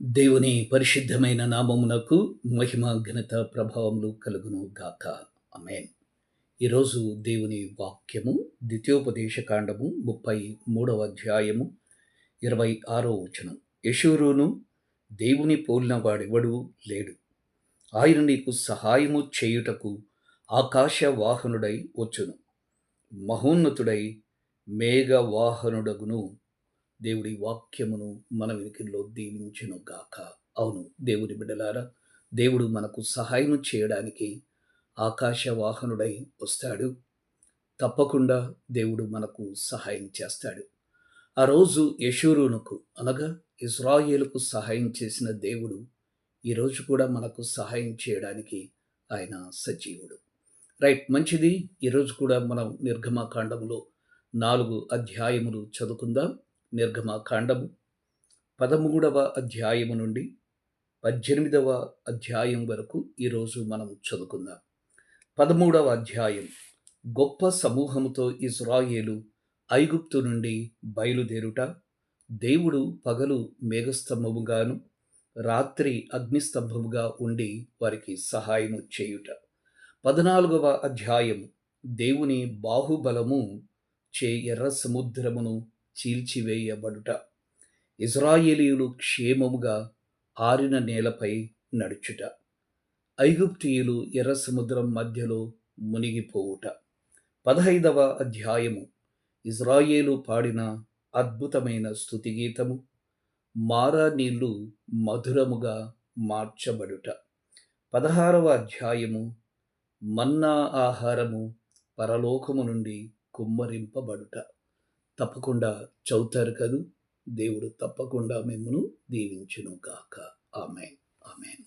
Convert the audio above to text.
దేవుని పరిశుద్ధమైన నామమునకు మహిమ ఘనత ప్రభావములు కలుగును గాక. ఆమేన్. ఈరోజు దేవుని వాక్యము ద్వితీయోపదేశ కాండము 33వ అధ్యాయము 26వ వచనం. యెషూరును దేవుని పోలిన వాడెవడు లేడు. ఆయన నీకు సహాయము చేయుటకు ఆకాశ వాహనుడై వచ్చును. మహోన్నతుడై మేఘ వాహనుడగును. దేవుడి వాక్యమును మన వెనుకల్లో దీవించును గాక. అవును దేవుని బిడ్డలారా, దేవుడు మనకు సహాయం చేయడానికి ఆకాశ వాహనుడై వస్తాడు. తప్పకుండా దేవుడు మనకు సహాయం చేస్తాడు. ఆ రోజు యెషూరునకు అనగా ఇశ్రాయేలుకు సహాయం చేసిన దేవుడు ఈరోజు కూడా మనకు సహాయం చేయడానికి ఆయన సజీవుడు. రైట్, మంచిది. ఈరోజు కూడా మనం నిర్గమకాండంలో 4 అధ్యాయములు చదువుకుందాం. నిర్గమకాండము 13వ అధ్యాయము నుండి 18వ అధ్యాయం వరకు ఈరోజు మనం చదువుకుందాం. 13వ అధ్యాయం. గొప్ప సమూహముతో ఇశ్రాయేలు ఐగుప్తు నుండి బయలుదేరుట, దేవుడు పగలు మేఘస్తంభముగాను రాత్రి అగ్నిస్తంభముగా ఉండి వారికి సహాయము చేయుట. 14వ అధ్యాయం. దేవుని బాహుబలము చే ఎర్ర సముద్రమును చీల్చివేయబడుట, ఇశ్రాయేలీయులు క్షేమముగా ఆరిన నేలపై నడుచుట, ఐగుప్తీయులు ఎర్ర సముద్రం మధ్యలో మునిగిపోవుట. 15వ అధ్యాయము. ఇశ్రాయేలు పాడిన అద్భుతమైన స్తుతిగీతము, మారా నీళ్లు మధురముగా మార్చబడుట. 16వ అధ్యాయము. మన్నా ఆహారము పరలోకము నుండి కుమ్మరింపబడుట. తప్పకుండా చదువుతారు కదూ. దేవుడు తప్పకుండా మిమ్మును దీవించును గాక. ఆమేన్. ఆమేన్.